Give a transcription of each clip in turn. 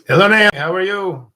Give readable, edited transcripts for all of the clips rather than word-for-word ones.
Hello, Naomi. How are you?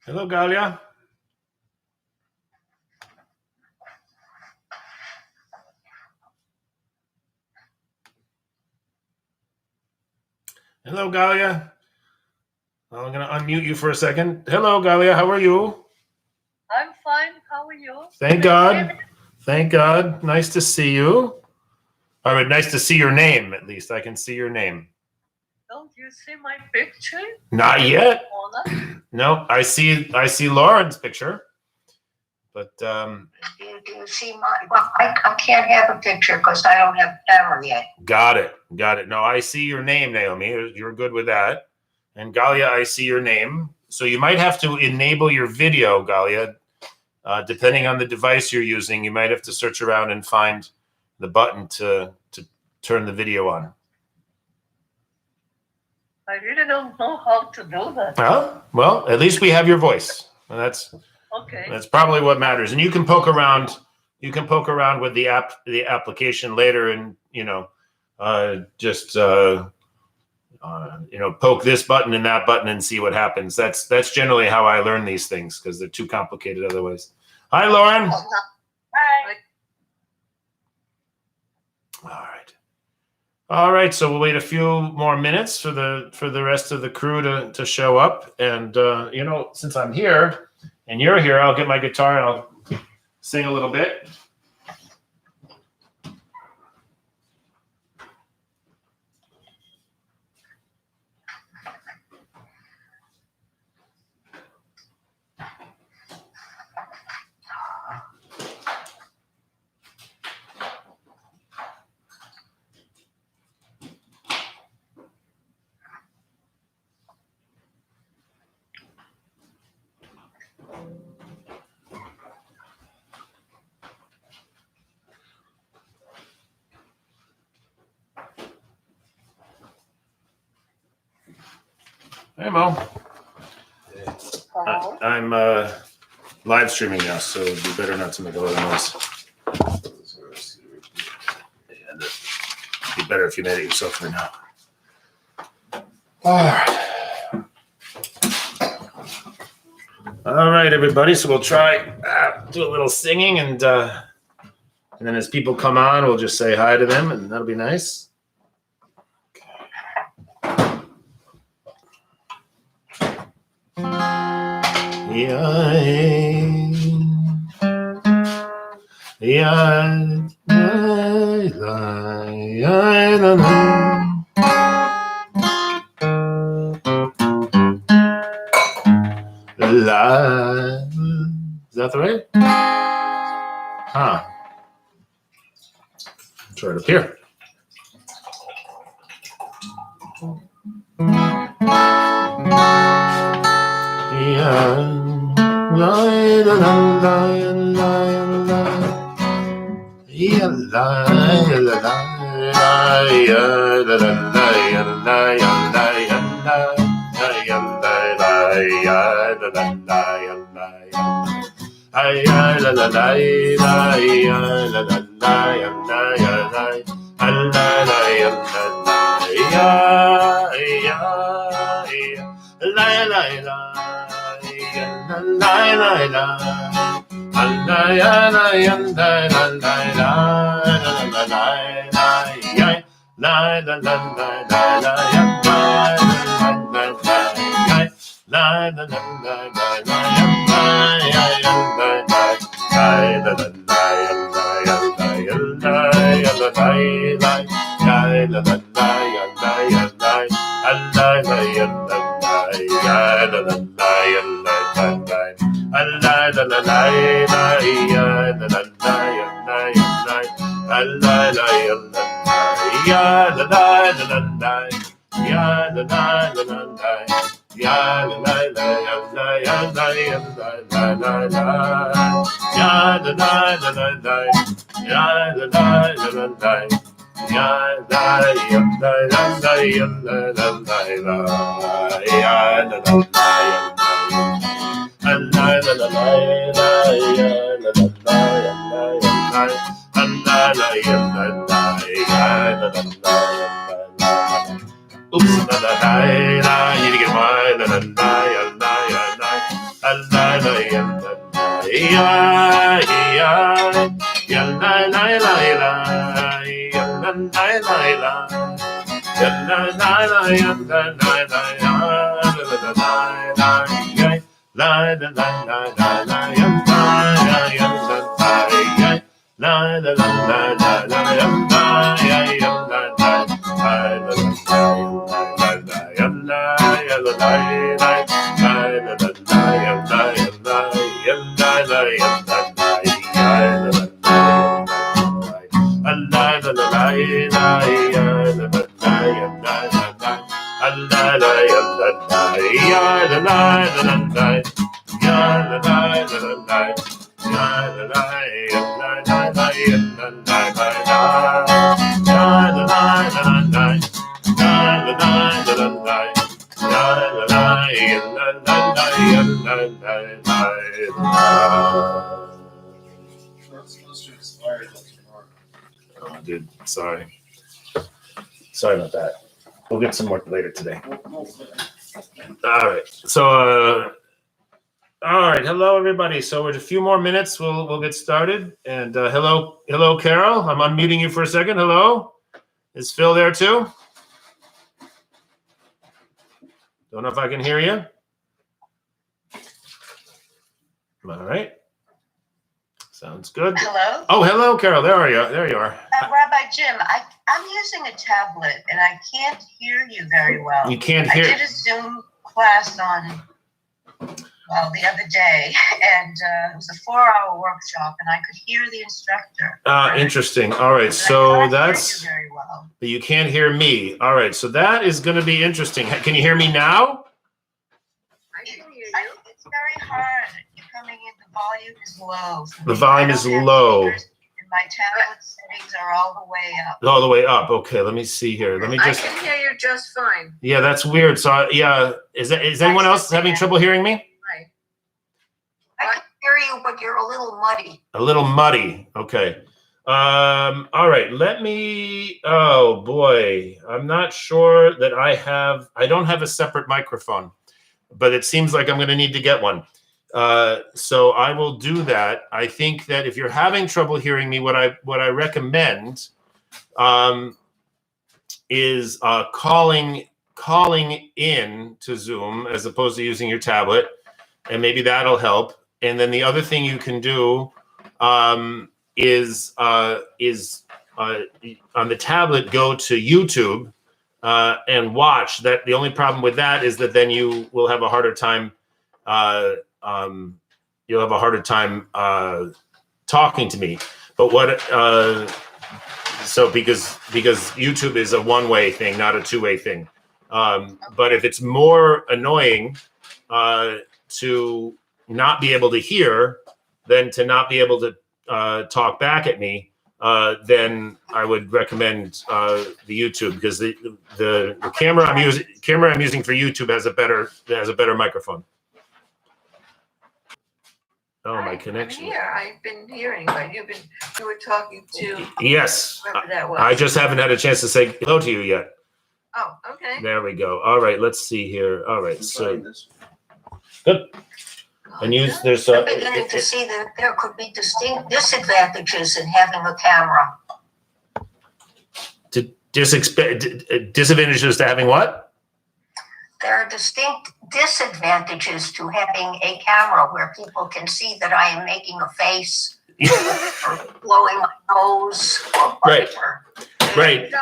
Hello, Galia. Hello, Galia. I'm going to unmute you for a second. Hello, Galia. How are you? I'm fine. How are you? Thank God. Thank God. Nice to see you. All right, nice to see your name, at least. I can see your name. Don't you see my picture? Not yet. No, I see Lauren's picture. But do you see my? Well, I can't have a picture because I don't have a camera yet. Got it. No, I see your name, Naomi. You're good with that. And Galia, I see your name. So you might have to enable your video, Galia. Depending on the device you're using, you might have to search around and find the button to turn the video on. I really don't know how to do that. Well, at least we have your voice. And that's probably what matters. And you can poke around. You can poke around with the application later, and poke this button and that button and see what happens. That's generally how I learn these things because they're too complicated otherwise. Hi, Lauren. Hi. All right. So we'll wait a few more minutes for the rest of the crew to show up. And since I'm here and you're here, I'll get my guitar and I'll sing a little bit. Hey, Mo. I'm live streaming now, so it'd be better not to make a lot of noise. And it'd be better if you made it yourself right now. All right, everybody. So we'll try do a little singing, and then as people come on, we'll just say hi to them, and that'll be nice. Is that the way? It's right up here. la la la la la la la la Oops, I need to get mine. Oh, dude, sorry about that. We'll get some more later today. All right. So, all right. Hello, everybody. So, with a few more minutes, we'll get started. And hello, Carol. I'm unmuting you for a second. Hello. Is Phil there too? Don't know if I can hear you. All right. Sounds good. Hello? Oh, hello, Carol. There are you. There you are. Rabbi Jim, I'm using a tablet and I can't hear you very well. You can't I hear. did a Zoom class on, well, the other day, and it was a 4-hour workshop, and I could hear the instructor. Interesting. All right. But So I can't that's. hear you very well. But you can't hear me. All right. So that is going to be interesting. Can you hear me now? I can hear you. It's very hard. You're coming in, the volume is low. The volume is low. And my tablet settings are all the way up. All the way up. Okay. Let me see here. Let me just. I can hear you just fine. Yeah, that's weird. So yeah, is anyone else having trouble hearing me? Right. I can hear you, but you're a little muddy. A little muddy. Okay. All right. Let me. Oh boy, I'm not sure that I don't have a separate microphone, but it seems like I'm going to need to get one. So I will do that. I think that if you're having trouble hearing me, what I recommend is calling in to Zoom as opposed to using your tablet, and maybe that'll help. And then the other thing you can do is on the tablet, go to YouTube and watch. That the only problem with that is that then you will have a harder time. You'll have a harder time talking to me. But what? So because YouTube is a one-way thing, not a two-way thing. But if it's more annoying to not be able to hear than to not be able to talk back at me, then I would recommend the YouTube, because the camera I'm using for YouTube has a better microphone. Oh, my connection. I'm here. I've been hearing, but you were talking to Yes. whoever that was. I just haven't had a chance to say hello to you yet. Oh, okay. There we go. All right, let's see here. All right, so good. And there's I'm beginning to see that there could be distinct disadvantages in having a camera. disadvantages to having what? There are distinct disadvantages to having a camera where people can see that I am making a face or blowing my nose or Right. whatever. Right.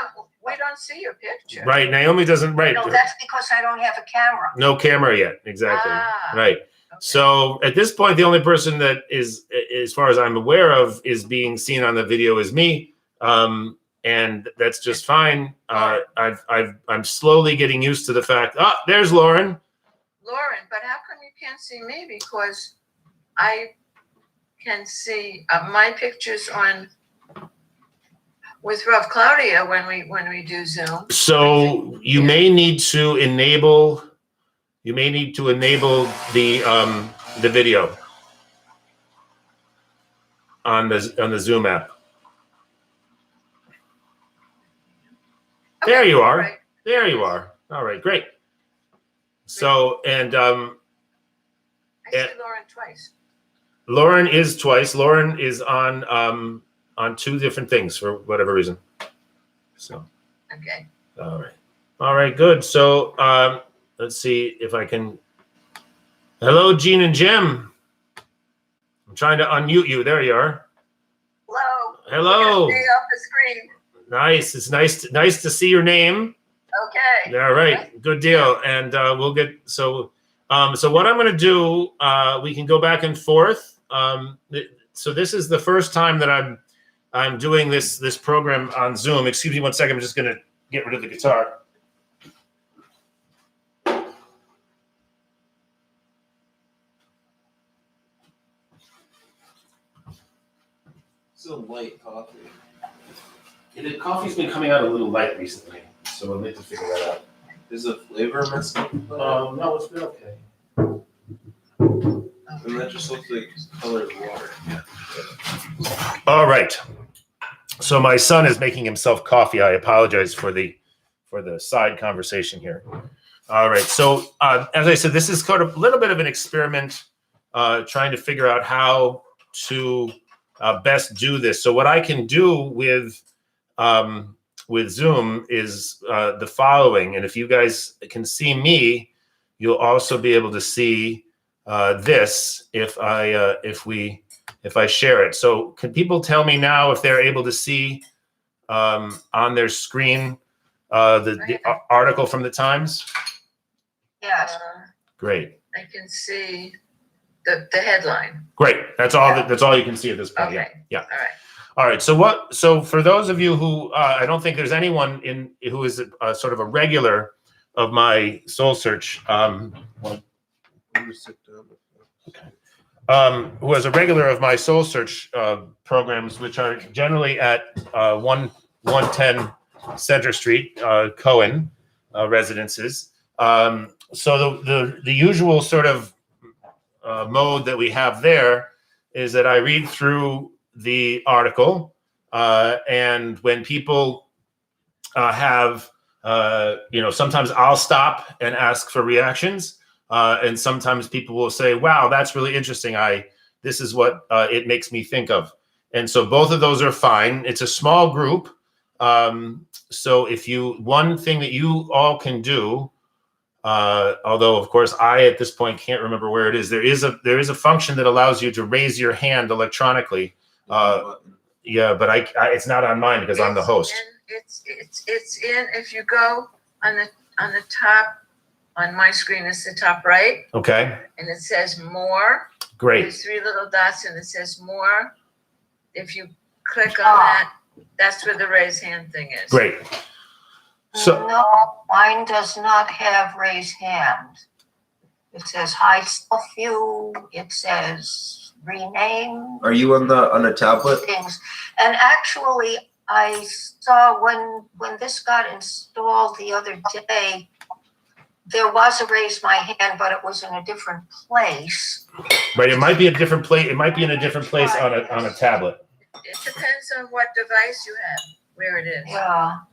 We don't see your picture. Right. Naomi doesn't. Right. No, that's because I don't have a camera. No camera yet. Exactly. Ah. Right. Okay. So at this point, the only person that is, as far as I'm aware of, is being seen on the video is me, and that's just fine. I'm slowly getting used to the fact. Oh, there's Lauren. Lauren, but how come you can't see me? Because I can see my pictures on with Rob Claudia when we do Zoom. So you may need to enable. You may need to enable the video on the Zoom app. Okay, There you are. right. There you are. All right, great. So, and I see Lauren twice. Lauren is twice. Lauren is on two different things for whatever reason. So, Okay. all right. All right, good. So, let's see if I can. Hello, Gene and Jim. I'm trying to unmute you. There you are. Hello. Hello. Stay off the screen. Nice. It's nice to see your name. Okay. All right, good deal. And we'll get so what I'm going to do. We can go back and forth. So this is the first time that I'm doing this program on Zoom. Excuse me one second. I'm just going to get rid of the guitar. It's a light coffee. The coffee's been coming out a little light recently, so I'll need to figure that out. Is the flavor messed up? No, it's been okay. And that just looks like colored water. All right. So my son is making himself coffee. I apologize for the side conversation here. All right. So as I said, this is kind of a little bit of an experiment, trying to figure out how to best do this. So what I can do with Zoom is the following. And if you guys can see me, you'll also be able to see this if I share it. So can people tell me now if they're able to see on their screen the article from the Times? Yes. Great. I can see the headline. Great. That's all. That's all you can see at this point. Okay. Yeah. All right. All right. So for those of you who I don't think there's anyone who is sort of a regular of my Soul Search. Who is a regular of my Soul Search programs, which are generally at 110 Center Street, Cohen residences. So the usual sort of mode that we have there is that I read through the article, and when people have, sometimes I'll stop and ask for reactions. And sometimes people will say, wow, that's really interesting. This is what it makes me think of. And so both of those are fine. It's a small group. So one thing that you all can do, although of course I at this point can't remember where it is. There is a function that allows you to raise your hand electronically. Yeah, but it's not on mine because I'm the host. It's in, if you go on the top. On my screen, it's the top right. Okay. And it says more. Great. There's three little dots and it says more. If you click on that, that's where the raise hand thing is. Great. So No, mine does not have raise hand. It says hide self view. It says rename. Are you on the tablet? Things. And actually, I saw when this got installed the other day, there was a raise my hand, but it was in a different place. right, it might be a different place. It might be in a different place on a tablet. It depends on what device you have, where it is.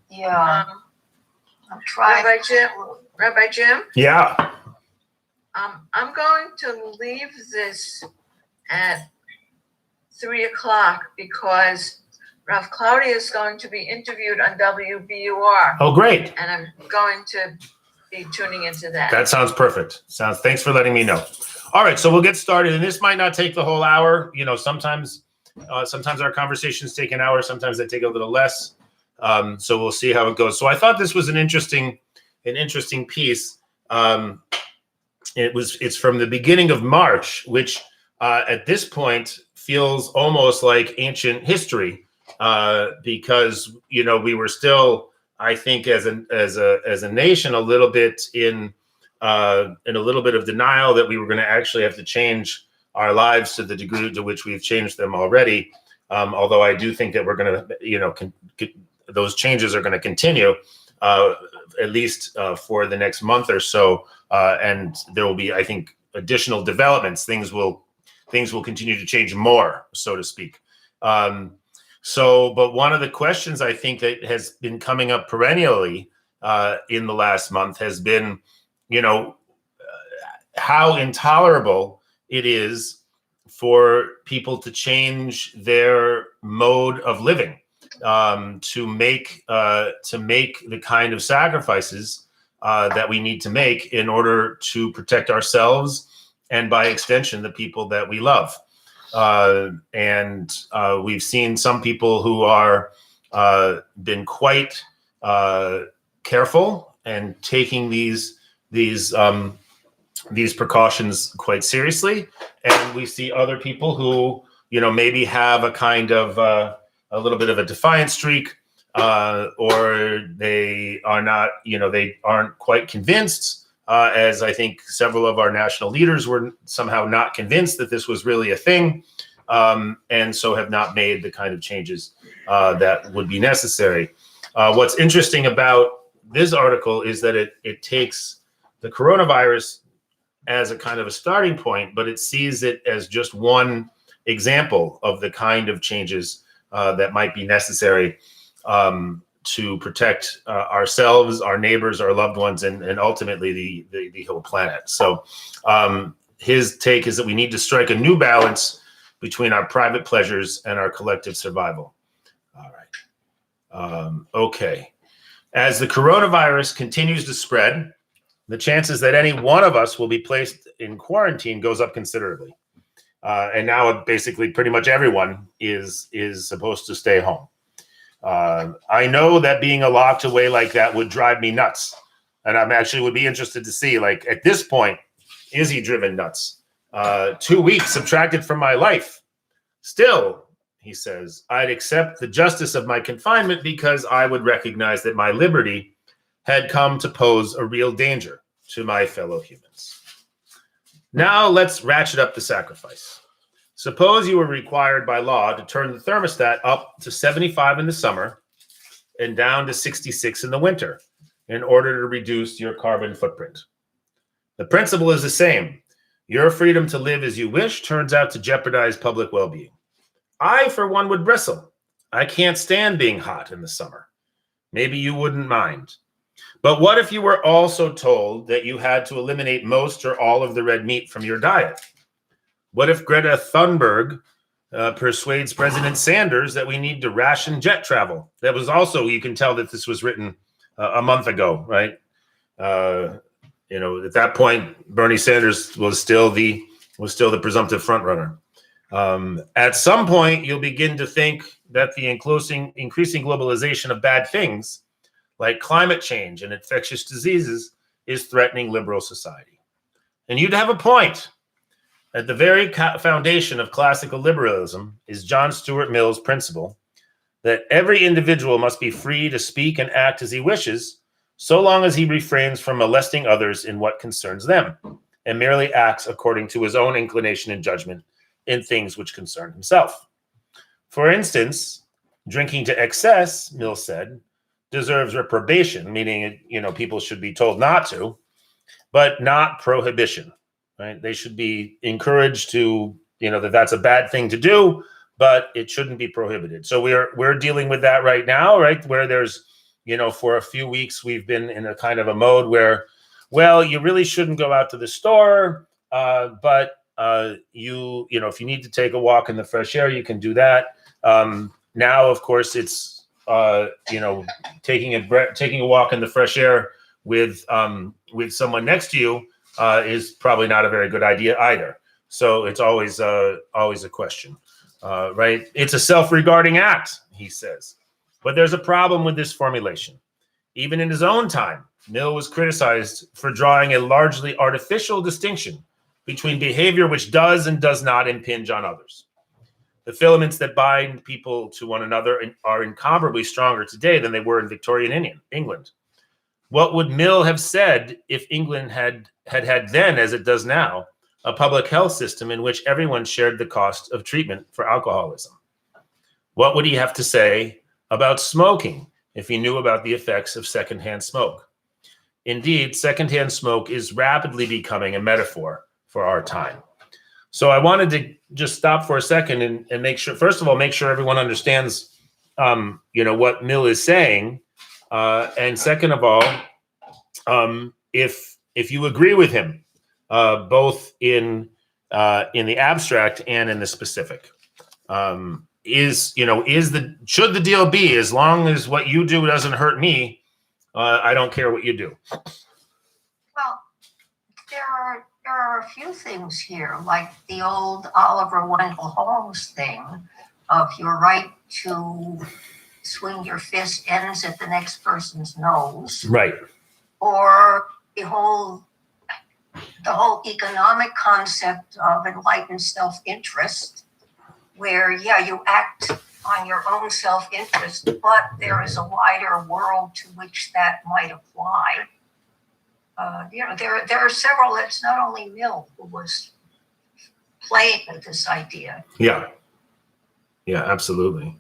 Yeah. I'm trying. Rabbi Jim? Yeah. I'm going to leave this at 3:00 because Ralph Claudia is going to be interviewed on WBUR, Oh, great. and I'm going to be tuning into that. That sounds perfect. Thanks for letting me know. All right, so we'll get started, and this might not take the whole hour. You know, sometimes our conversations take an hour. Sometimes they take a little less. So we'll see how it goes. So I thought this was an interesting piece. It's from the beginning of March, which at this point feels almost like ancient history, because we were still, I think, as a nation, a little bit in a little bit of denial that we were going to actually have to change our lives to the degree to which we've changed them already. Although I do think that we're going to, those changes are going to continue, at least for the next month or so, and there will be, I think, additional developments. Things will continue to change more, so to speak. But one of the questions I think that has been coming up perennially in the last month has been, how intolerable it is for people to change their mode of living, to make the kind of sacrifices that we need to make in order to protect ourselves and, by extension, the people that we love. And we've seen some people who are been quite careful and taking these precautions quite seriously, and we see other people who maybe have a kind of a little bit of a defiant streak, or they are not, they aren't quite convinced, as I think several of our national leaders were somehow not convinced that this was really a thing, and so have not made the kind of changes that would be necessary. What's interesting about this article is that it takes the coronavirus as a kind of a starting point, but it sees it as just one example of the kind of changes that might be necessary to protect ourselves, our neighbors, our loved ones, and ultimately the whole planet. So his take is that we need to strike a new balance between our private pleasures and our collective survival. All right. Okay. As the coronavirus continues to spread, the chances that any one of us will be placed in quarantine goes up considerably. And now basically pretty much everyone is supposed to stay home. I know that being locked away like that would drive me nuts. And I'm actually would be interested to see, like, at this point, is he driven nuts? 2 weeks subtracted from my life. Still, he says, I'd accept the justice of my confinement because I would recognize that my liberty had come to pose a real danger to my fellow humans. Now let's ratchet up the sacrifice. Suppose you were required by law to turn the thermostat up to 75 in the summer and down to 66 in the winter in order to reduce your carbon footprint. The principle is the same. Your freedom to live as you wish turns out to jeopardize public well-being. I, for one, would bristle. I can't stand being hot in the summer. Maybe you wouldn't mind. But what if you were also told that you had to eliminate most or all of the red meat from your diet? What if Greta Thunberg persuades President Sanders that we need to ration jet travel? That was also, you can tell that this was written a month ago, right? At that point, Bernie Sanders was still the presumptive frontrunner. At some point, you'll begin to think that the increasing globalization of bad things, like climate change and infectious diseases, is threatening liberal society. And you'd have a point. At the very foundation of classical liberalism is John Stuart Mill's principle that every individual must be free to speak and act as he wishes, so long as he refrains from molesting others in what concerns them, and merely acts according to his own inclination and judgment in things which concern himself. For instance, drinking to excess, Mill said, deserves reprobation, meaning people should be told not to, but not prohibition. Right? They should be encouraged to, that's a bad thing to do, but it shouldn't be prohibited. So we're dealing with that right now, right? Where there's, for a few weeks we've been in a kind of a mode where, well, you really shouldn't go out to the store, but if you need to take a walk in the fresh air, you can do that. Now, of course, it's taking a walk in the fresh air with someone next to you is probably not a very good idea either. So it's always a question, right? It's a self-regarding act, he says. But there's a problem with this formulation. Even in his own time, Mill was criticized for drawing a largely artificial distinction between behavior which does and does not impinge on others. The filaments that bind people to one another are incomparably stronger today than they were in Victorian England. What would Mill have said if England had then, as it does now, a public health system in which everyone shared the cost of treatment for alcoholism? What would he have to say about smoking if he knew about the effects of secondhand smoke? Indeed, secondhand smoke is rapidly becoming a metaphor for our time. So I wanted to just stop for a second and make sure, first of all, make sure everyone understands, what Mill is saying. And second of all, if you agree with him, both in the abstract and in the specific, should the deal be, as long as what you do doesn't hurt me, I don't care what you do. Well, there are a few things here, like the old Oliver Wendell Holmes thing of your right to swing your fist ends at the next person's nose. Right. Or the whole economic concept of enlightened self-interest, where, you act on your own self-interest, but there is a wider world to which that might apply. There are several. It's not only Mill who was playing with this idea. Yeah, absolutely.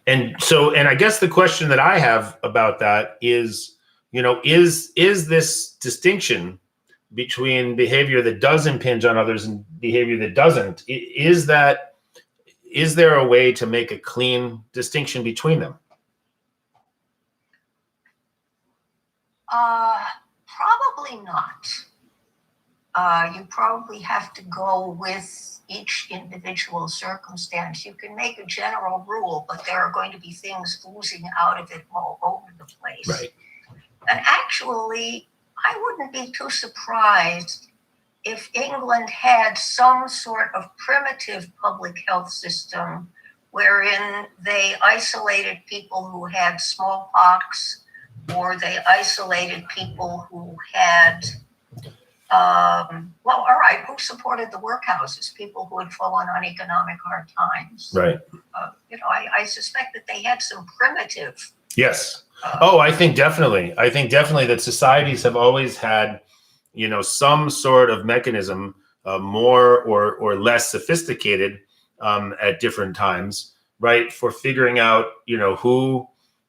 And I guess the question that I have about that is, is this distinction between behavior that does impinge on others and behavior that doesn't, is there a way to make a clean distinction between them? Probably not. You probably have to go with each individual circumstance. You can make a general rule, but there are going to be things oozing out of it all over the place. Right. And actually, I wouldn't be too surprised if England had some sort of primitive public health system wherein they isolated people who had smallpox, or they isolated people who had, who supported the workhouses, people who had fallen on economic hard times. Right. I suspect that they had some primitive. Yes. I think definitely that societies have always had, some sort of mechanism, more or less sophisticated at different times, right, for figuring out,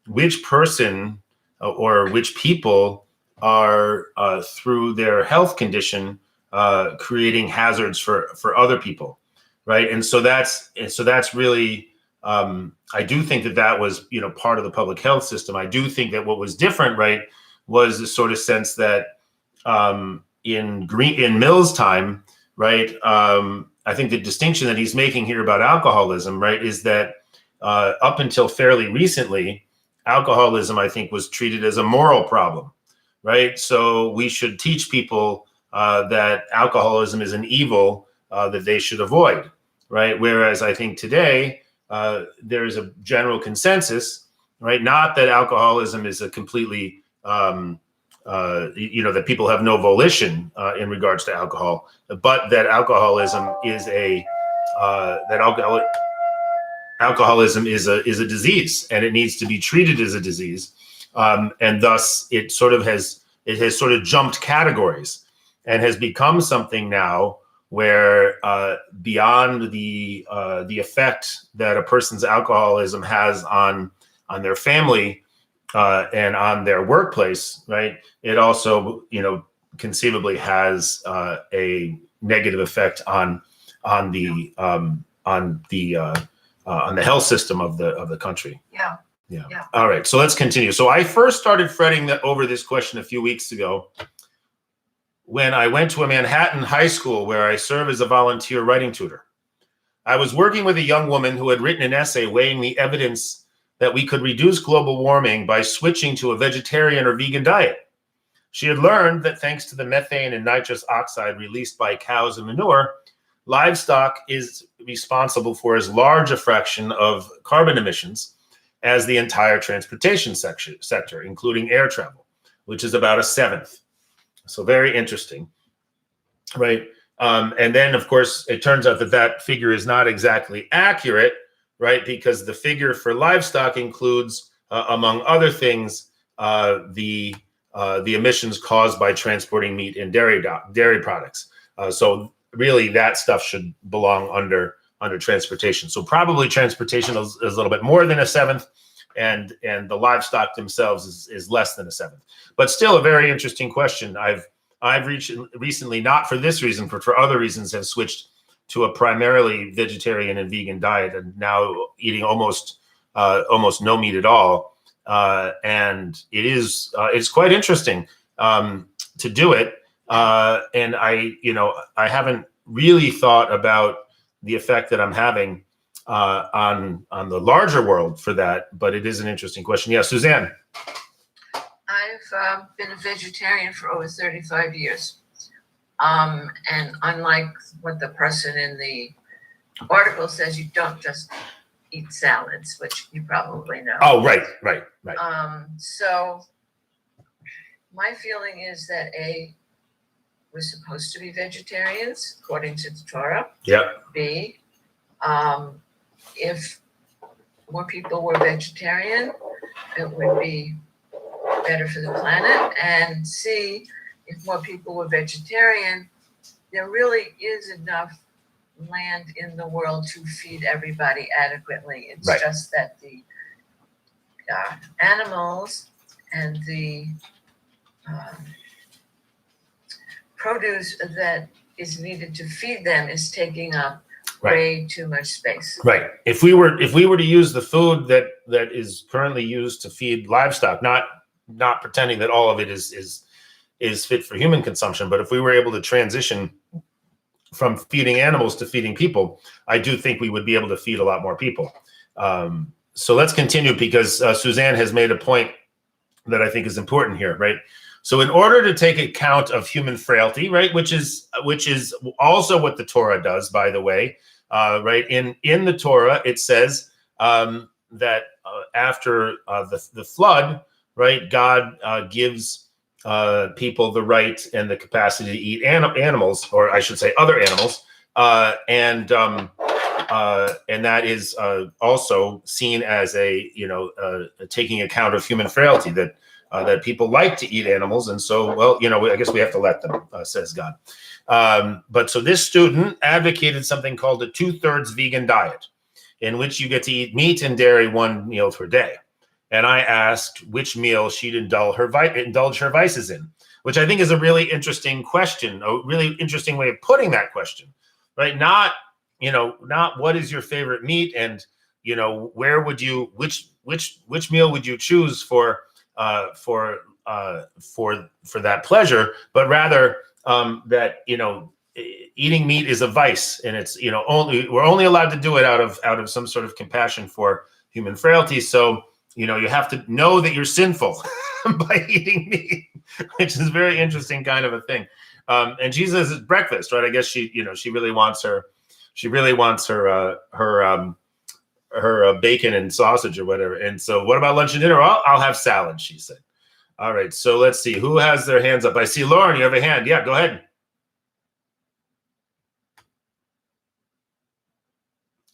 which person or which people are through their health condition creating hazards for other people, right? And so that's really, I do think that was, part of the public health system. I do think that what was different, right, was the sort of sense that in Mill's time, right, I think the distinction that he's making here about alcoholism, right, is that up until fairly recently, alcoholism, I think, was treated as a moral problem, right? So we should teach people that alcoholism is an evil that they should avoid, right? Whereas I think today there's a general consensus, right? Not that alcoholism is a completely, that people have no volition in regards to alcohol, but that alcoholism is alcoholism is a disease, and it needs to be treated as a disease, and thus it has sort of jumped categories and has become something now where beyond the effect that a person's alcoholism has on their family and on their workplace, right, it also conceivably has a negative effect on the health system of the country. Yeah. All right, so let's continue. So I first started fretting over this question a few weeks ago when I went to a Manhattan high school where I serve as a volunteer writing tutor. I was working with a young woman who had written an essay weighing the evidence that we could reduce global warming by switching to a vegetarian or vegan diet. She had learned that thanks to the methane and nitrous oxide released by cows and manure, livestock is responsible for as large a fraction of carbon emissions as the entire transportation sector, including air travel, which is about a seventh. So very interesting, right? And then, of course, it turns out that that figure is not exactly accurate, right? Because the figure for livestock includes, among other things, the emissions caused by transporting meat and dairy products. So really, that stuff should belong under transportation. So probably transportation is a little bit more than a seventh, and the livestock themselves is less than a seventh. But still, a very interesting question. I've recently, not for this reason, but for other reasons, have switched to a primarily vegetarian and vegan diet, and now eating almost no meat at all. And it's quite interesting to do it. And I haven't really thought about the effect that I'm having on the larger world for that, but it is an interesting question. Yeah, Suzanne. I've been a vegetarian for over 35 years. And unlike what the person in the article says, you don't just eat salads, which you probably know. Oh, right. So my feeling is that we're supposed to be vegetarians according to the Torah. Yep. B, if more people were vegetarian, it would be better for the planet. And C, if more people were vegetarian, there really is enough land in the world to feed everybody adequately. It's right. Just that the animals and the produce that is needed to feed them is taking up way too much space. Right. If we were to use the food that is currently used to feed livestock, not pretending that all of it is fit for human consumption, but if we were able to transition from feeding animals to feeding people, I do think we would be able to feed a lot more people. So let's continue, because Suzanne has made a point that I think is important here, right? So in order to take account of human frailty, right, which is also what the Torah does, by the way, right? In the Torah, it says that after the flood, right, God gives people the right and the capacity to eat animals, or I should say other animals, and that is also seen as a taking account of human frailty, that people like to eat animals, and so, well, I guess we have to let them, says God. But so this student advocated something called a 2/3 vegan diet, in which you get to eat meat and dairy 1 meal per day. And I asked which meal she'd indulge her vices in, which I think is a really interesting question, a really interesting way of putting that question, right? Not what is your favorite meat, and where would you, which meal would you choose for that pleasure, but rather that eating meat is a vice, and it's we're only allowed to do it out of some sort of compassion for human frailty. So you have to know that you're sinful by eating meat, which is a very interesting kind of a thing. And Jesus is breakfast, right? I guess she really wants her bacon and sausage or whatever. And so, what about lunch and dinner? Well, I'll have salad, she said. All right, so let's see who has their hands up. I see Lauren, you have a hand. Yeah, go ahead.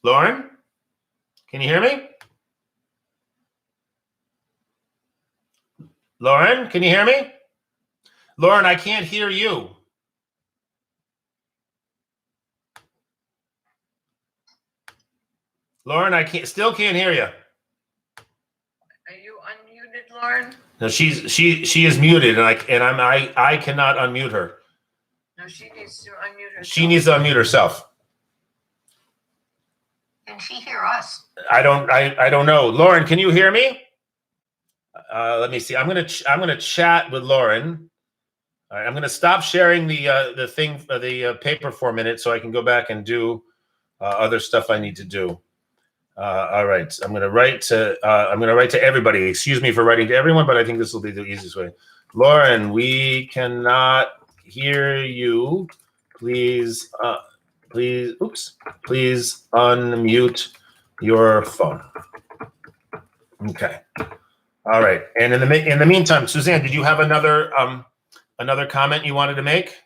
Lauren, can you hear me? Lauren, can you hear me? Lauren, I can't hear you. Lauren, I still can't hear you. Are you unmuted, Lauren? No, she is muted, and I cannot unmute her. No, she needs to unmute herself. She needs to unmute herself. Can she hear us? I don't know. Lauren, can you hear me? Let me see. I'm gonna chat with Lauren. All right, I'm gonna stop sharing the paper for a minute so I can go back and do other stuff I need to do. All right, I'm going to write to everybody. Excuse me for writing to everyone, but I think this will be the easiest way. Lauren, we cannot hear you. Please, please unmute your phone. Okay. All right. And in the meantime, Suzanne, did you have another comment you wanted to make?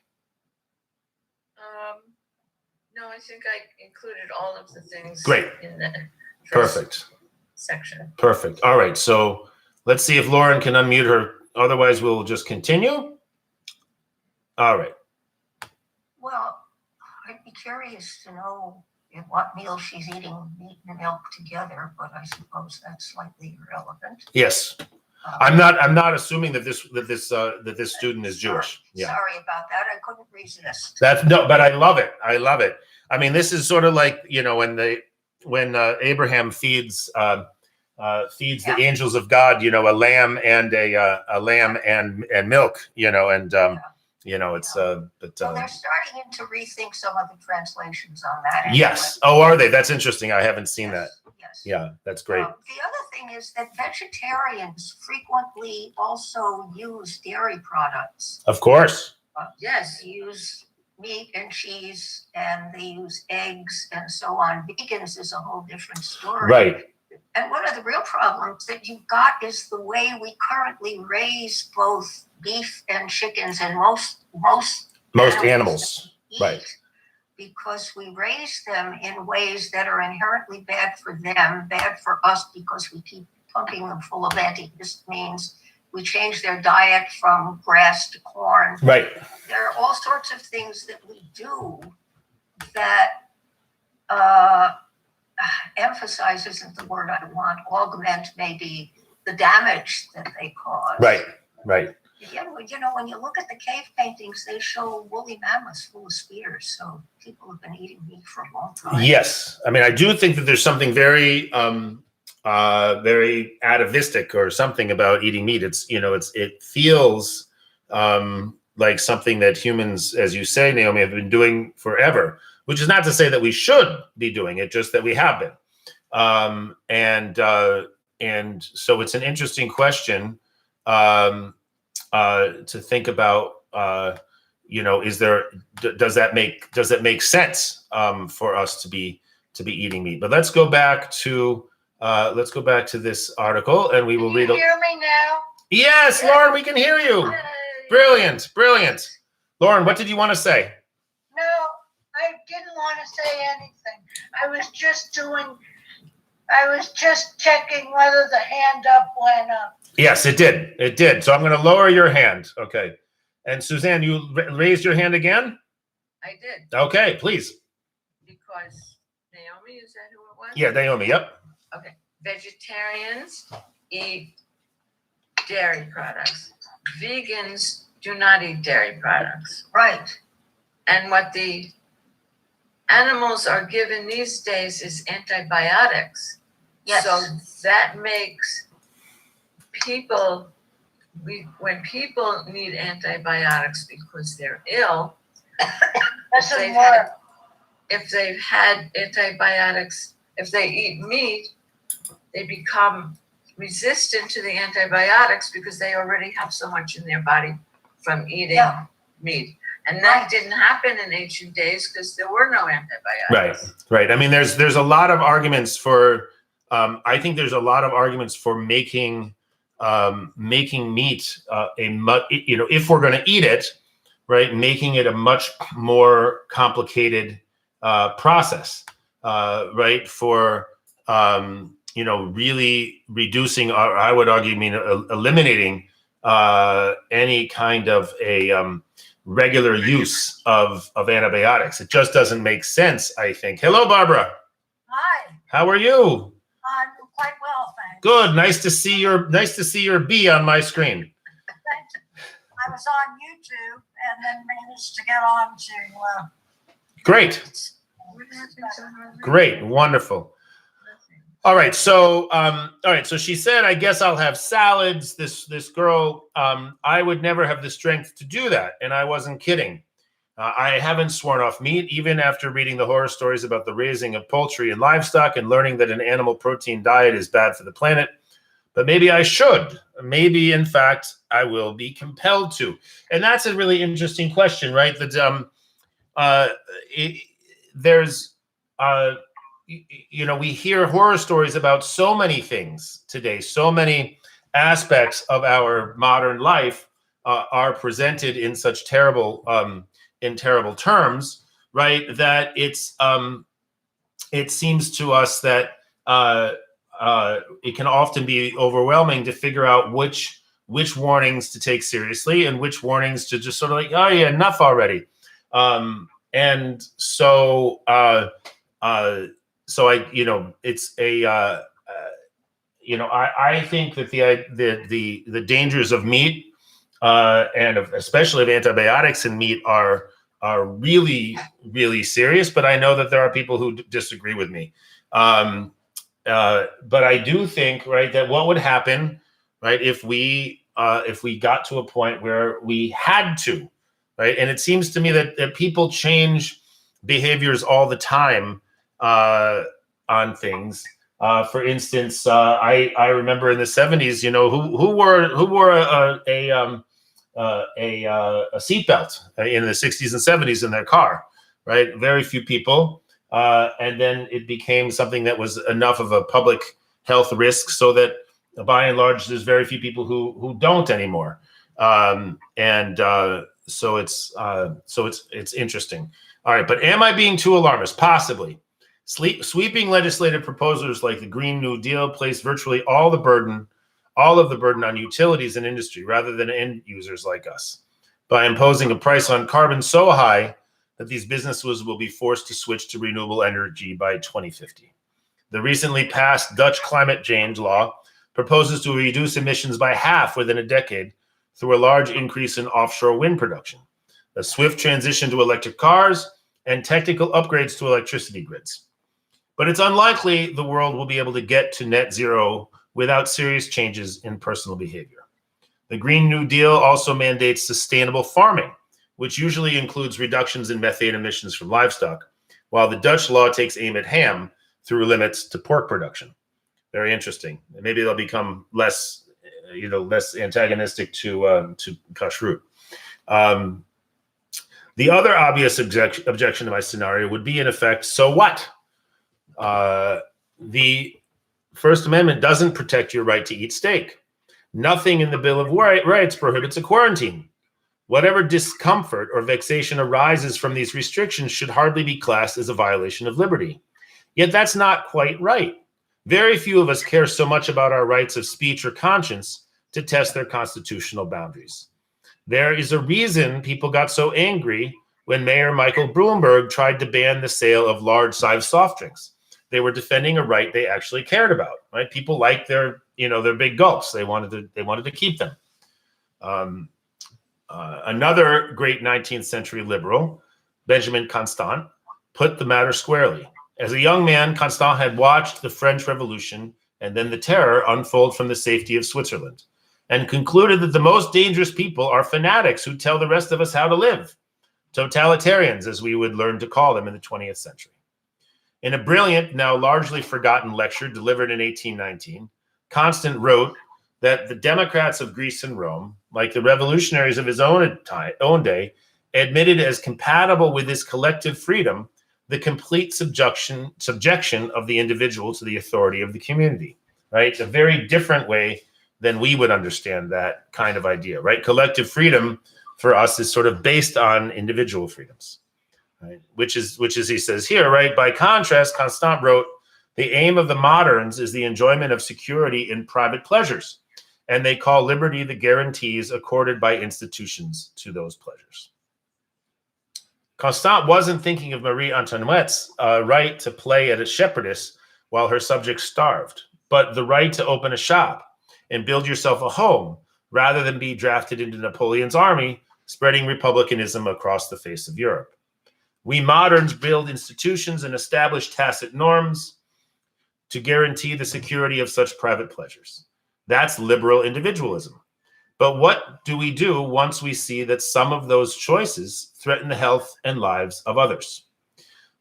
No, I think I included all of the things. Great. In the first Perfect. section. Perfect. All right. So let's see if Lauren can unmute her. Otherwise, we'll just continue. All right. Well, I'd be curious to know what meal she's eating meat and milk together, but I suppose that's slightly irrelevant. Yes. I'm not assuming that this student is Jewish. Yeah. Sorry about that. I couldn't resist. But I love it. I love it. I mean, this is sort of like, when Abraham feeds the angels of God, a lamb and a lamb and milk, it's but Well, they're starting to rethink some of the translations on that. Anyway. Yes. Oh, are they? That's interesting. I haven't seen that. Yes. Yeah, that's great. The other thing is that vegetarians frequently also use dairy products. Of course. Yes. They use meat and cheese, and they use eggs and so on. Vegans is a whole different story. Right. And one of the real problems that you've got is the way we currently raise both beef and chickens and most animals. Eat, Right. because we raise them in ways that are inherently bad for them, bad for us because we keep pumping them full of antihistamines. We change their diet from grass to corn. Right. There are all sorts of things that we do that emphasize isn't the word I want, augment maybe the damage that they cause. Right. Right. Again, when you look at the cave paintings, they show woolly mammoths full of spears. So people have been eating meat for a long time. Yes. I mean, I do think that there's something very, very atavistic or something about eating meat. It feels like something that humans, as you say, Naomi, have been doing forever, which is not to say that we should be doing it, just that we have been. And so it's an interesting question to think about. Does that make sense for us to be eating meat? But let's go back to this article, and we will read. Can you hear me now? Yes, Lauren, we can hear you. Yay. Brilliant. Lauren, what did you want to say? No, I didn't want to say anything. I was just checking whether the hand up went up. Yes, it did. So I'm going to lower your hand. Okay. And Suzanne, you raised your hand again? I did. Okay, please. Because Naomi, is that who it was? Yeah, Naomi, yep. Okay. Vegetarians eat dairy products. Vegans do not eat dairy products. Right. And what the animals are given these days is antibiotics. Yes. So that makes when people need antibiotics because they're ill, if they've had antibiotics, if they eat meat, they become resistant to the antibiotics because they already have so much in their body from eating meat. And that didn't happen in ancient days because there were no antibiotics. Right. I mean, there's a lot of arguments for. I think there's a lot of arguments for making meat if we're going to eat it, right, making it a much more complicated process, right, for really reducing, I would argue, eliminating any kind of a regular use of antibiotics. It just doesn't make sense, I think. Hello, Barbara. Hi, How are you? I'm quite well, thanks. Good. Nice to see your bee on my screen. Thanks. I was on YouTube and then managed to get on to. Great. Wonderful. All right. So, So she said, "I guess I'll have salads." This girl, I would never have the strength to do that, and I wasn't kidding. I haven't sworn off meat, even after reading the horror stories about the raising of poultry and livestock and learning that an animal protein diet is bad for the planet. But maybe I should. Maybe, in fact, I will be compelled to. And that's a really interesting question, right? That we hear horror stories about so many things today. So many aspects of our modern life are presented in such terrible terms, right? That it seems to us that it can often be overwhelming to figure out which warnings to take seriously and which warnings to just sort of like, oh yeah, enough already. And so I, it's a, I think that the dangers of meat and especially of antibiotics in meat are really, really serious. But I know that there are people who disagree with me. But I do think, right, that what would happen, right, if we got to a point where we had to, right, and it seems to me that people change behaviors all the time on things. For instance, I remember in the 70s, who wore a seatbelt in the 60s and 70s in their car, right? Very few people. And then it became something that was enough of a public health risk so that by and large, there's very few people who don't anymore. So it's interesting. All right, but am I being too alarmist? Possibly. Sweeping legislative proposals like the Green New Deal place virtually all of the burden on utilities and industry rather than end users like us by imposing a price on carbon so high that these businesses will be forced to switch to renewable energy by 2050. The recently passed Dutch climate change law proposes to reduce emissions by half within a decade through a large increase in offshore wind production, a swift transition to electric cars, and technical upgrades to electricity grids. But it's unlikely the world will be able to get to net zero without serious changes in personal behavior. The Green New Deal also mandates sustainable farming, which usually includes reductions in methane emissions from livestock, while the Dutch law takes aim at ham through limits to pork production. Very interesting. Maybe they'll become less antagonistic to kashrut. The other obvious objection to my scenario would be, in effect, so what? The First Amendment doesn't protect your right to eat steak. Nothing in the Bill of Rights prohibits a quarantine. Whatever discomfort or vexation arises from these restrictions should hardly be classed as a violation of liberty. Yet that's not quite right. Very few of us care so much about our rights of speech or conscience to test their constitutional boundaries. There is a reason people got so angry when Mayor Michael Bloomberg tried to ban the sale of large-sized soft drinks. They were defending a right they actually cared about, right? People liked their big gulps. They wanted to keep them. Another great 19th century liberal, Benjamin Constant, put the matter squarely. As a young man, Constant had watched the French Revolution and then the Terror unfold from the safety of Switzerland, and concluded that the most dangerous people are fanatics who tell the rest of us how to live, totalitarians, as we would learn to call them in the 20th century. In a brilliant, now largely forgotten lecture delivered in 1819, Constant wrote that the Democrats of Greece and Rome, like the revolutionaries of his own day, admitted as compatible with this collective freedom the complete subjection of the individual to the authority of the community, right? It's a very different way than we would understand that kind of idea, right? Collective freedom for us is sort of based on individual freedoms, right? Which is, he says here, right? By contrast, Constant wrote, the aim of the moderns is the enjoyment of security in private pleasures, and they call liberty the guarantees accorded by institutions to those pleasures. Constant wasn't thinking of Marie Antoinette's right to play at a shepherdess while her subjects starved, but the right to open a shop and build yourself a home rather than be drafted into Napoleon's army, spreading republicanism across the face of Europe. We moderns build institutions and establish tacit norms to guarantee the security of such private pleasures. That's liberal individualism. But what do we do once we see that some of those choices threaten the health and lives of others.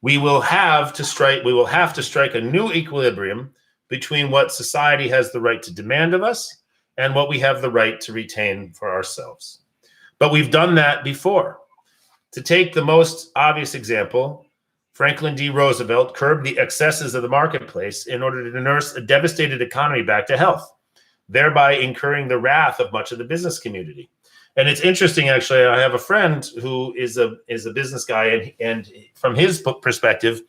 We will have to strike a new equilibrium between what society has the right to demand of us and what we have the right to retain for ourselves. But we've done that before. To take the most obvious example, Franklin D. Roosevelt curbed the excesses of the marketplace in order to nurse a devastated economy back to health, thereby incurring the wrath of much of the business community. And it's interesting, actually, I have a friend who is a business guy, and from his perspective,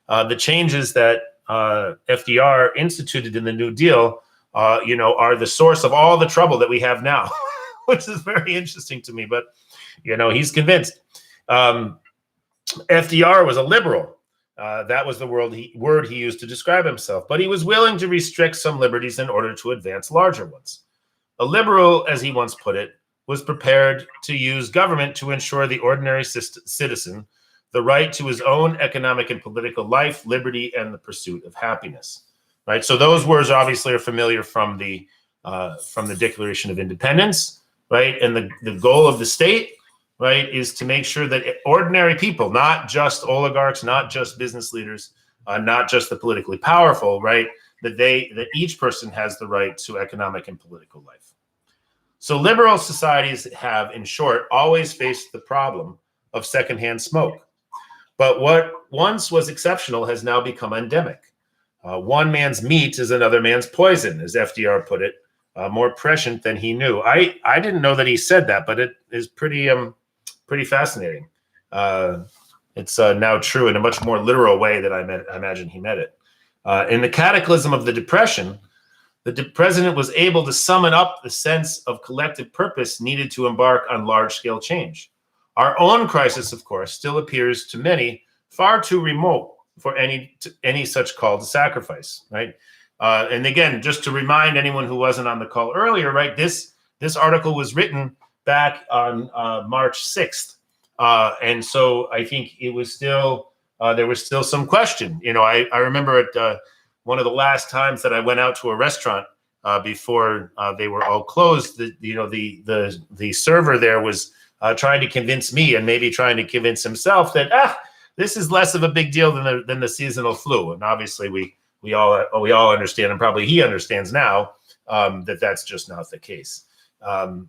the changes that FDR instituted in the New Deal, are the source of all the trouble that we have now, which is very interesting to me. But, he's convinced. FDR was a liberal. That was the word he used to describe himself. But he was willing to restrict some liberties in order to advance larger ones. A liberal, as he once put it, was prepared to use government to ensure the ordinary citizen the right to his own economic and political life, liberty, and the pursuit of happiness. Right. So those words obviously are familiar from the Declaration of Independence. Right. And the goal of the state, right, is to make sure that ordinary people, not just oligarchs, not just business leaders, not just the politically powerful, right, that each person has the right to economic and political life. So liberal societies have, in short, always faced the problem of secondhand smoke. But what once was exceptional has now become endemic. One man's meat is another man's poison, as FDR put it, more prescient than he knew. I didn't know that he said that, but it is pretty fascinating. It's now true in a much more literal way than I imagine he meant it. In the cataclysm of the Depression, the president was able to summon up the sense of collective purpose needed to embark on large-scale change. Our own crisis, of course, still appears to many far too remote for any such call to sacrifice, right? And again, just to remind anyone who wasn't on the call earlier, right, this article was written back on March 6th. And so I think it was still, there was still some question. I remember at one of the last times that I went out to a restaurant before they were all closed, the server there was trying to convince me and maybe trying to convince himself that, this is less of a big deal than the seasonal flu. And obviously we all understand, and probably he understands now, that that's just not the case. So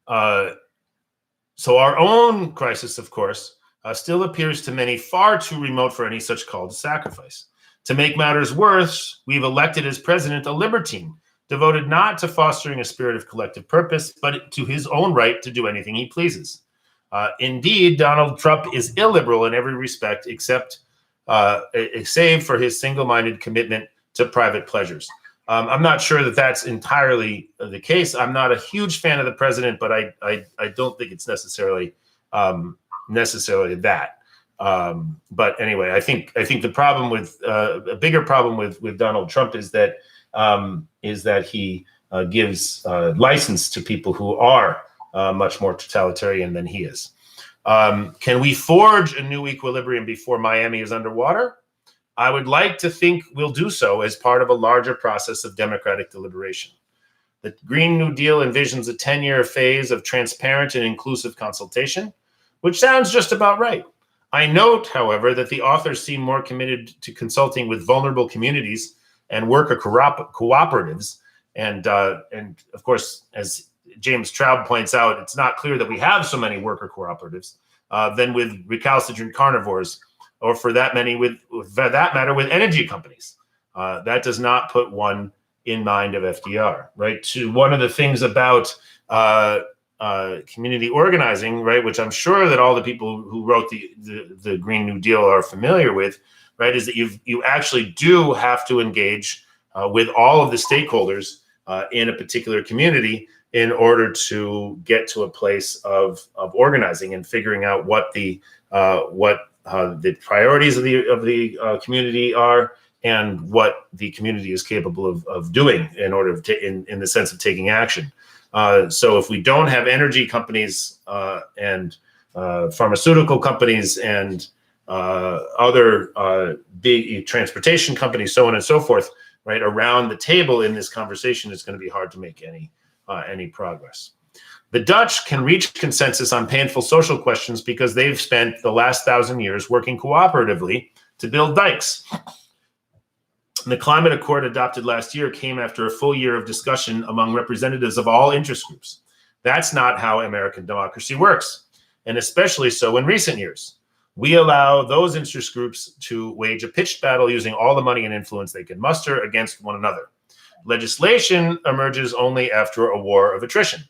our own crisis, of course, still appears to many far too remote for any such call to sacrifice. To make matters worse, we've elected as president a libertine, devoted not to fostering a spirit of collective purpose, but to his own right to do anything he pleases. Indeed, Donald Trump is illiberal in every respect, except save for his single-minded commitment to private pleasures. I'm not sure that that's entirely the case. I'm not a huge fan of the president, but I don't think it's necessarily that. But anyway, I think the problem with a bigger problem with Donald Trump is that he gives license to people who are much more totalitarian than he is. Can we forge a new equilibrium before Miami is underwater? I would like to think we'll do so as part of a larger process of democratic deliberation. The Green New Deal envisions a 10-year phase of transparent and inclusive consultation, which sounds just about right. I note, however, that the authors seem more committed to consulting with vulnerable communities and worker cooperatives. And of course, as James Traub points out, it's not clear that we have so many worker cooperatives than with recalcitrant carnivores, or for that matter, with energy companies. That does not put one in mind of FDR, right? To one of the things about community organizing, right, which I'm sure that all the people who wrote the Green New Deal are familiar with, right, is that you actually do have to engage with all of the stakeholders in a particular community in order to get to a place of organizing and figuring out what the priorities of the community are and what the community is capable of doing in order in the sense of taking action. So if we don't have energy companies and pharmaceutical companies and other big transportation companies, so on and so forth, right, around the table in this conversation, it's going to be hard to make any progress. The Dutch can reach consensus on painful social questions because they've spent the last 1,000 years working cooperatively to build dikes. The climate accord adopted last year came after a full year of discussion among representatives of all interest groups. That's not how American democracy works, and especially so in recent years. We allow those interest groups to wage a pitched battle using all the money and influence they can muster against one another. Legislation emerges only after a war of attrition.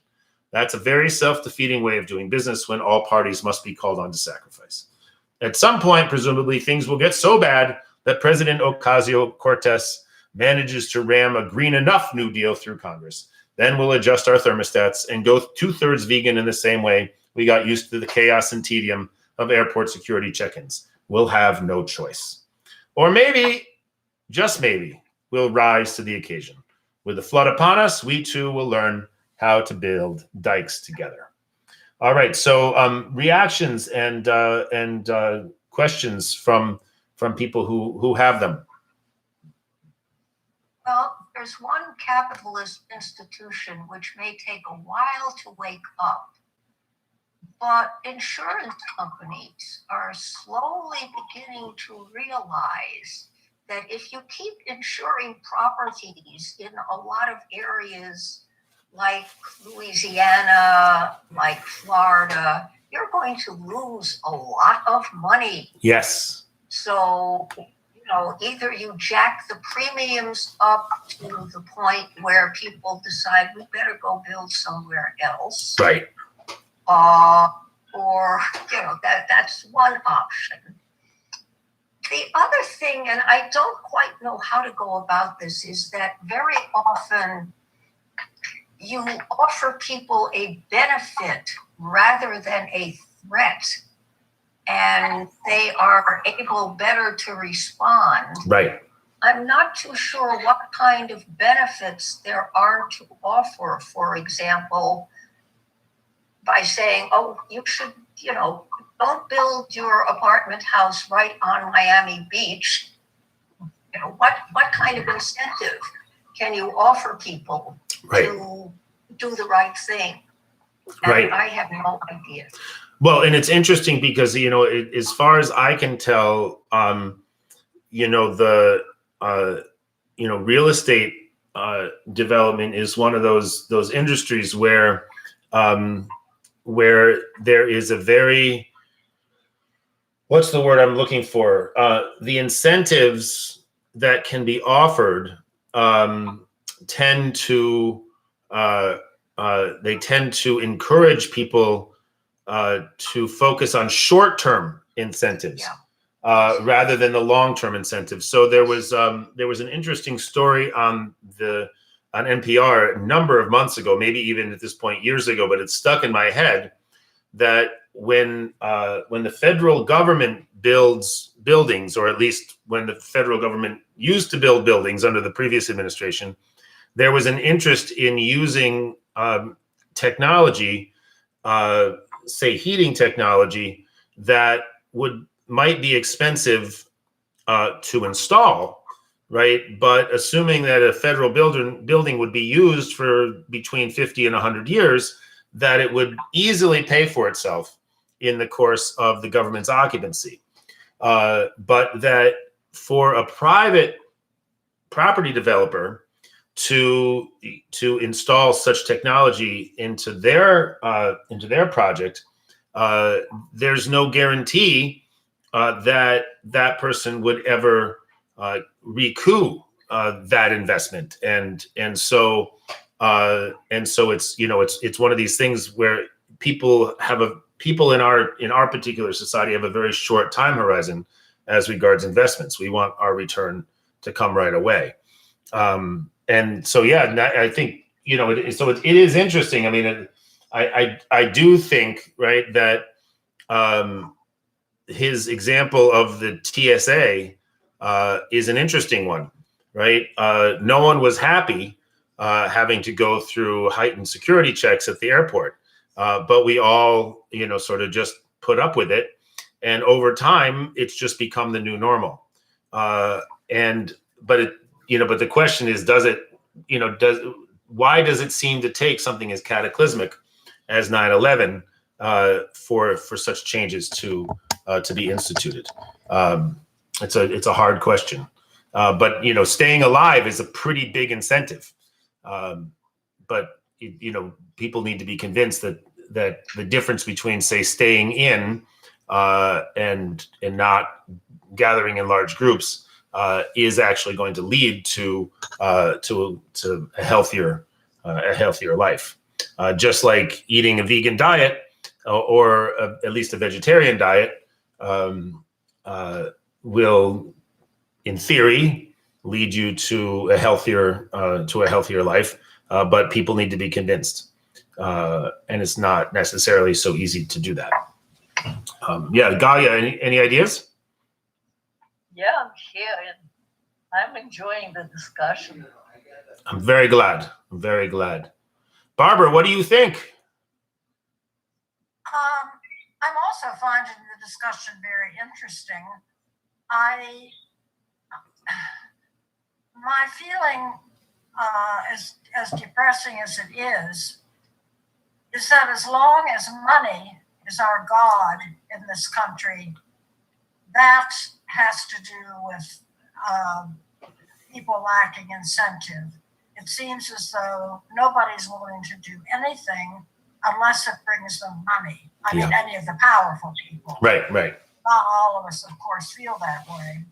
That's a very self-defeating way of doing business when all parties must be called on to sacrifice. At some point, presumably, things will get so bad that President Ocasio-Cortez manages to ram a green enough New Deal through Congress. Then we'll adjust our thermostats and go 2/3 vegan in the same way we got used to the chaos and tedium of airport security check-ins. We'll have no choice. Or maybe, just maybe, we'll rise to the occasion. With the flood upon us, we too will learn how to build dikes together. All right, so reactions and questions from people who have them. Well, there's one capitalist institution which may take a while to wake up, but insurance companies are slowly beginning to realize that if you keep insuring properties in a lot of areas like Louisiana, like Florida, you're going to lose a lot of money. Yes. So, either you jack the premiums up to the point where people decide we better go build somewhere else. Right. Or, that's one option. The other thing, and I don't quite know how to go about this, is that very often you offer people a benefit rather than a threat, and they are able better to respond. Right. I'm not too sure what kind of benefits there are to offer. For example, by saying, oh, you should, don't build your apartment house right on Miami Beach. What kind of incentive can you offer people to do the right thing? And Right. I have no idea. Well, and it's interesting because, as far as I can tell, real estate development is one of those industries where there is a very, what's the word I'm looking for? The incentives that can be offered tend to encourage people to focus on short-term incentives rather than the long-term incentives. So there was an interesting story on NPR a number of months ago, maybe even at this point years ago, but it's stuck in my head that when the federal government builds buildings, or at least when the federal government used to build buildings under the previous administration, there was an interest in using technology, say heating technology, that might be expensive to install, right? But assuming that a federal building would be used for between 50 and 100 years, that it would easily pay for itself in the course of the government's occupancy. But that for a private property developer to install such technology into their project, there's no guarantee that person would ever recoup that investment, and so it's one of these things where people in our particular society have a very short time horizon as regards investments. We want our return to come right away. And so, I think, it is interesting. I mean, I do think, right, that his example of the TSA is an interesting one, right? No one was happy having to go through heightened security checks at the airport, but we all, sort of just put up with it. And over time, it's just become the new normal. But the question is, why does it seem to take something as cataclysmic as 9/11 for such changes to be instituted. It's a hard question, but staying alive is a pretty big incentive. But people need to be convinced that the difference between, say, staying in and not gathering in large groups is actually going to lead to a healthier life. Just like eating a vegan diet or at least a vegetarian diet will, in theory, lead you to a healthier life. But people need to be convinced, and it's not necessarily so easy to do that. Yeah, Galia, any ideas? Yeah, I'm here and I'm enjoying the discussion. I'm very glad. Barbara, what do you think? I'm also finding the discussion very interesting. My feeling, as depressing as it is that as long as money is our God in this country, that has to do with people lacking incentive. It seems as though nobody's willing to do anything unless it brings them money. I mean, any of the powerful people. Right. Not all of us, of course, feel that way.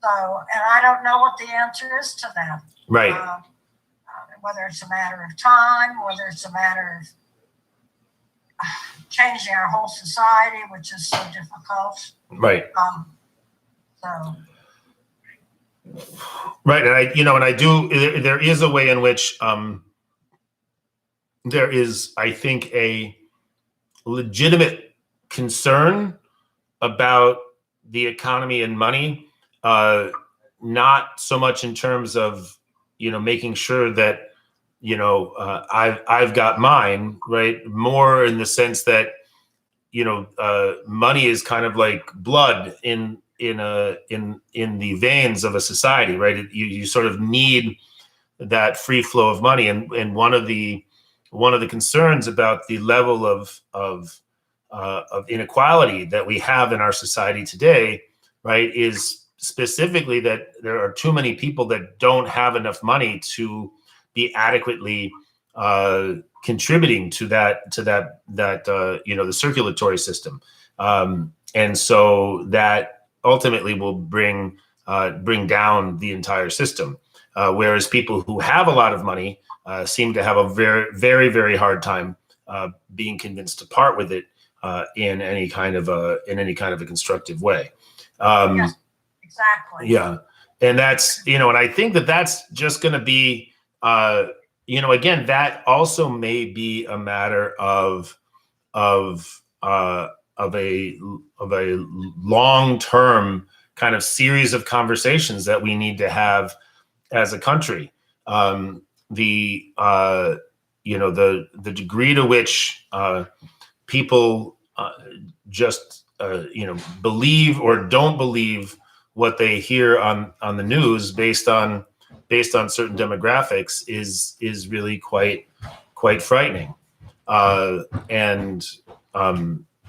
So, and I don't know what the answer is to that. Right. Whether it's a matter of time, whether it's a matter of changing our whole society, which is so difficult. Right. So. Right, and I do. There is a way in which there is, I think, a legitimate concern about the economy and money, not so much in terms of making sure that I've got mine, right? More in the sense that money is kind of like blood in the veins of a society, right? You sort of need that free flow of money, and one of the concerns about the level of inequality that we have in our society today, right, is specifically that there are too many people that don't have enough money to be adequately contributing to the circulatory system, and so that ultimately will bring down the entire system. Whereas people who have a lot of money seem to have a very, very, very hard time being convinced to part with it in any kind of a constructive way. Yes, exactly. Yeah, and that's and I think that's just going to be again, that also may be a matter of a long-term kind of series of conversations that we need to have as a country. The degree to which people just believe or don't believe what they hear on the news based on certain demographics is really quite frightening, and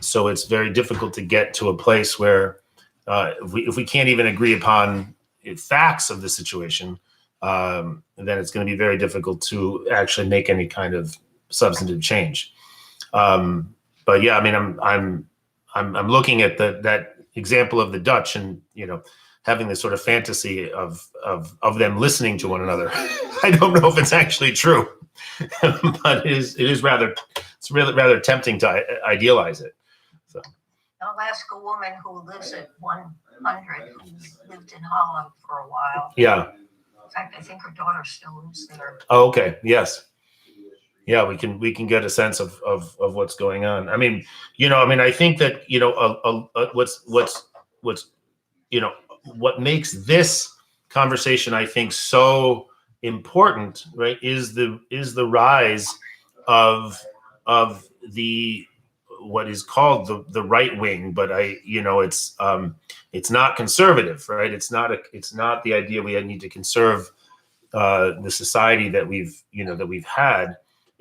so it's very difficult to get to a place where if we can't even agree upon facts of the situation, then it's going to be very difficult to actually make any kind of substantive change. But yeah, I mean, I'm looking at that example of the Dutch, and having this sort of fantasy of them listening to one another. I don't know if it's actually true, but it is rather tempting to idealize it. So. I'll ask a woman who lives at 100, who lived in Holland for a while. Yeah. In fact, I think her daughter still lives there. Oh, okay. Yes. Yeah, we can get a sense of what's going on. I mean, I think that what makes this conversation, I think, so important, right, is the rise of the what is called the right wing, but it's not conservative, right? It's not the idea we need to conserve the society that we've had.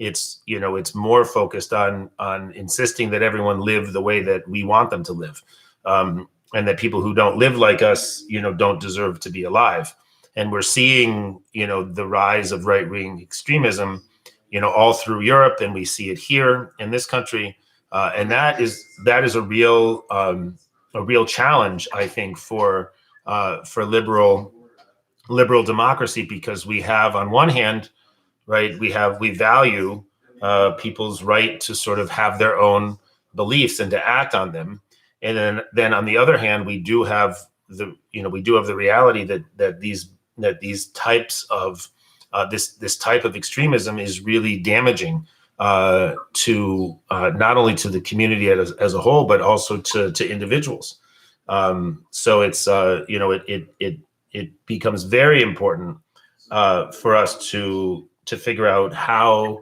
it's it's more focused on insisting that everyone live the way that we want them to live, and that people who don't live like us don't deserve to be alive. And we're seeing the rise of right-wing extremism all through Europe, and we see it here in this country, and that is a real challenge, I think, for liberal democracy, because we have, on one hand, right, we value people's right to sort of have their own beliefs and to act on them, and then on the other hand, we do have the reality that these types of this type of extremism is really damaging to not only to the community as a whole, but also to individuals. So it's it becomes very important for us to figure out how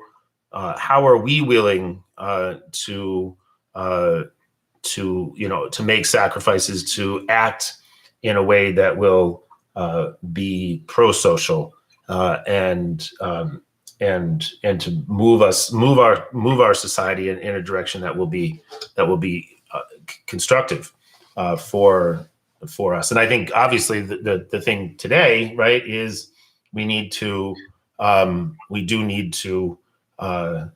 are we willing to make sacrifices, to act in a way that will be pro-social, and to move our society in a direction that will be constructive for us. And I think obviously the thing today, right, is we do need to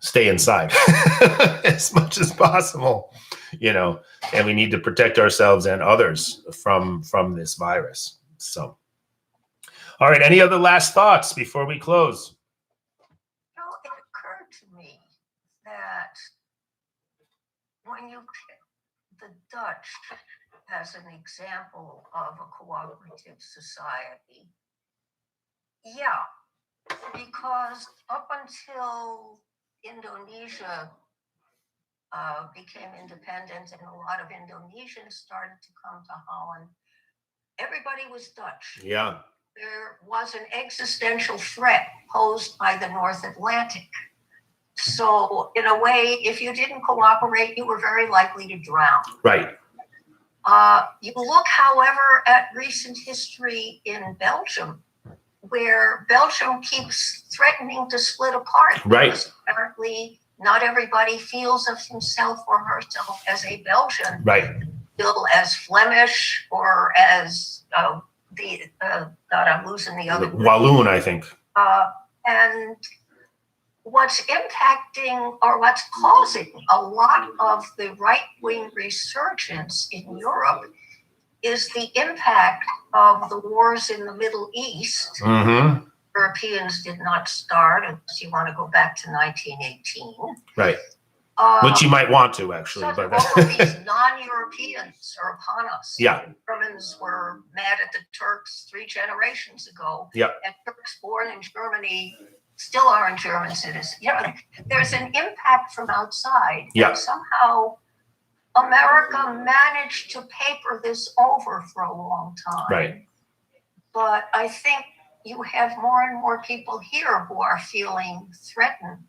stay inside as much as possible, and we need to protect ourselves and others from this virus. So, all right, any other last thoughts before we close? It occurred to me that when you pick the Dutch as an example of a cooperative society, yeah, because up until Indonesia became independent and a lot of Indonesians started to come to Holland, everybody was Dutch. Yeah. There was an existential threat posed by the North Atlantic. So in a way, if you didn't cooperate, you were very likely to drown. Right. You look, however, at recent history in Belgium, where Belgium keeps threatening to split apart. Right. Because apparently not everybody feels of himself or herself as a Belgian. Right. Still as Flemish or as God, I'm losing the other Walloon, I think. And what's impacting or what's causing a lot of the right-wing resurgence in Europe is the impact of the wars in the Middle East. Mm-hmm. Europeans did not start, unless you want to go back to 1918. Right. Which you might want to, actually. So But all of these non-Europeans are upon us. Yeah. Germans were mad at the Turks 3 generations ago. Yeah. And Turks born in Germany still aren't German citizens. There's an impact from outside. Yeah. And somehow America managed to paper this over for a long time. Right. But I think you have more and more people here who are feeling threatened.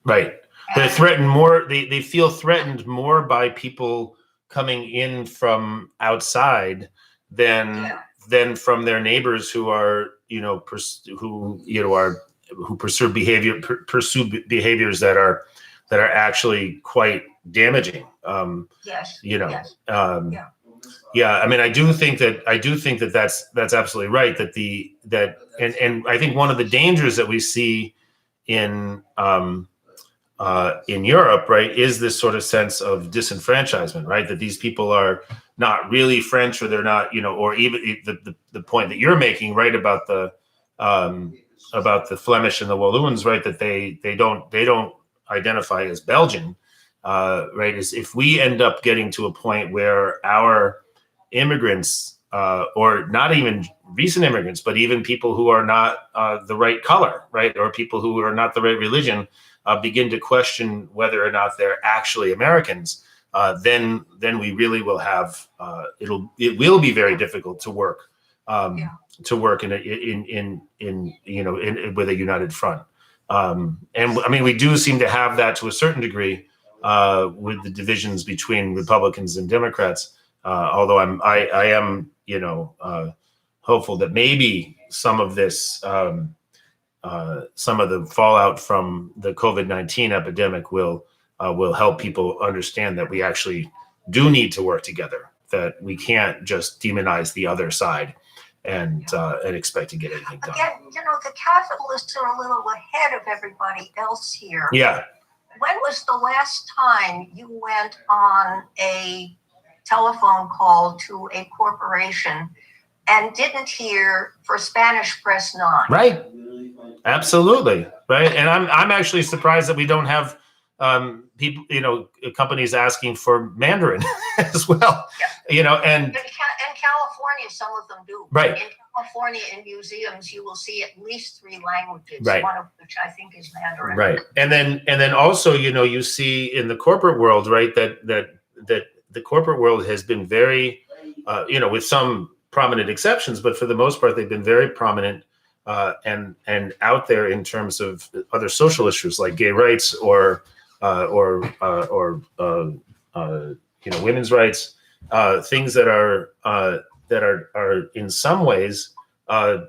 Right. They're threatened more. They feel threatened more by people coming in from outside than from their neighbors who are pursue behaviors that are actually quite damaging. Yes. Yeah. I mean, I do think that that's absolutely right. And I think one of the dangers that we see in Europe, right, is this sort of sense of disenfranchisement, right? That these people are not really French, or they're not, or even the point that you're making, right, about the Flemish and the Walloons, right, that they don't identify as Belgian, right? Is if we end up getting to a point where our immigrants, or not even recent immigrants, but even people who are not the right color, right, or people who are not the right religion, begin to question whether or not they're actually Americans, then we really will have it will be very difficult to work with a united front. And I mean, we do seem to have that to a certain degree with the divisions between Republicans and Democrats. Although I am hopeful that maybe some of this the fallout from the COVID-19 epidemic will help people understand that we actually do need to work together, that we can't just demonize the other side and expect to get anything done. Again, the capitalists are a little ahead of everybody else here. Yeah. When was the last time you went on a telephone call to a corporation and didn't hear for Spanish press 9? Right. Absolutely. Right. And I'm actually surprised that we don't have people, companies asking for Mandarin as well. Yeah. And In California, some of them do. Right. In California, in museums, you will see at least 3 languages, Right. one of which I think is Mandarin. Right. And then also, you see in the corporate world, right, that the corporate world has been very, with some prominent exceptions, but for the most part, they've been very prominent and out there in terms of other social issues like gay rights or women's rights, things that are in some ways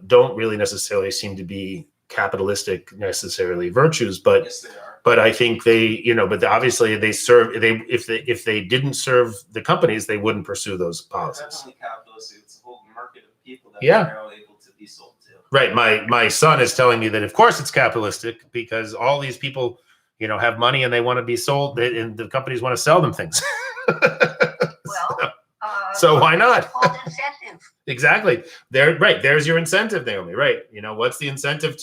don't really necessarily seem to be capitalistic necessarily virtues, but Yes, they are. but I think but obviously if they didn't serve the companies, they wouldn't pursue those policies. Definitely capitalistic. It's a whole market of people that Yeah. are now able to be sold to. Right. My son is telling me that of course it's capitalistic because all these people, have money and they want to be sold, and the companies want to sell them things. Well, So why not? it's called incentive. Exactly. There's your incentive, Naomi. Right. What's the incentive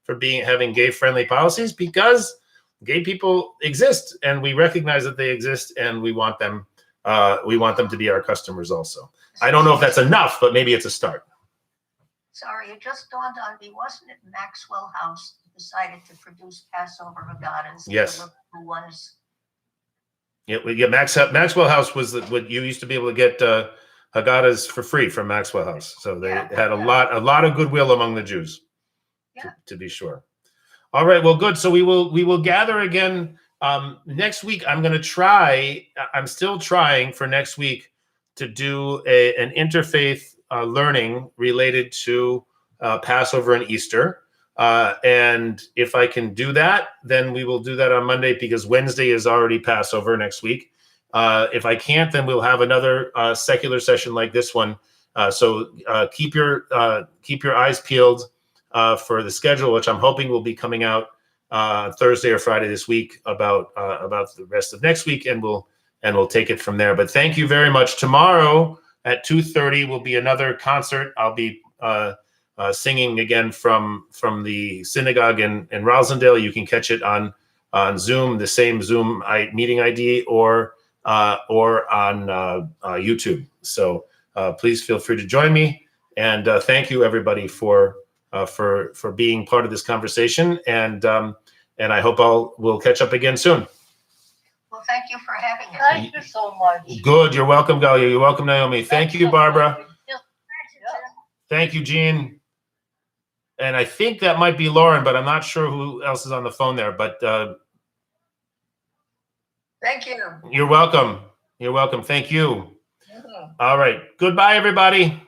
for having gay friendly policies? Because gay people exist and we recognize that they exist and we want them to be our customers also. I don't know if that's enough, but maybe it's a start. Sorry, it just dawned on me. Wasn't it Maxwell House decided to produce Passover haggadahs? Yes. The little ones. Yeah, Maxwell House was what you used to be able to get haggadahs for free from Maxwell House. So they had a lot of goodwill among the Jews, to be sure. All right, well, good. So we will gather again next week. I'm still trying for next week to do an interfaith learning related to Passover and Easter. And if I can do that, then we will do that on Monday because Wednesday is already Passover next week. If I can't, then we'll have another secular session like this one. So keep your eyes peeled for the schedule, which I'm hoping will be coming out Thursday or Friday this week about the rest of next week, and we'll take it from there. But thank you very much. Tomorrow at 2:30 will be another concert. I'll be singing again from the synagogue in Rosendale. You can catch it on Zoom, the same Zoom meeting ID, or on YouTube. So please feel free to join me. And thank you everybody for being part of this conversation. And I hope we'll catch up again soon. Well, thank you for having us. Thank you so much. Good. You're welcome, Galia. You're welcome, Naomi. Thank you, Barbara. Yeah. Thank you, Jean. And I think that might be Lauren, but I'm not sure who else is on the phone there. But Thank you. you're welcome. You're welcome. Thank you. Mhm. All right. Goodbye, everybody.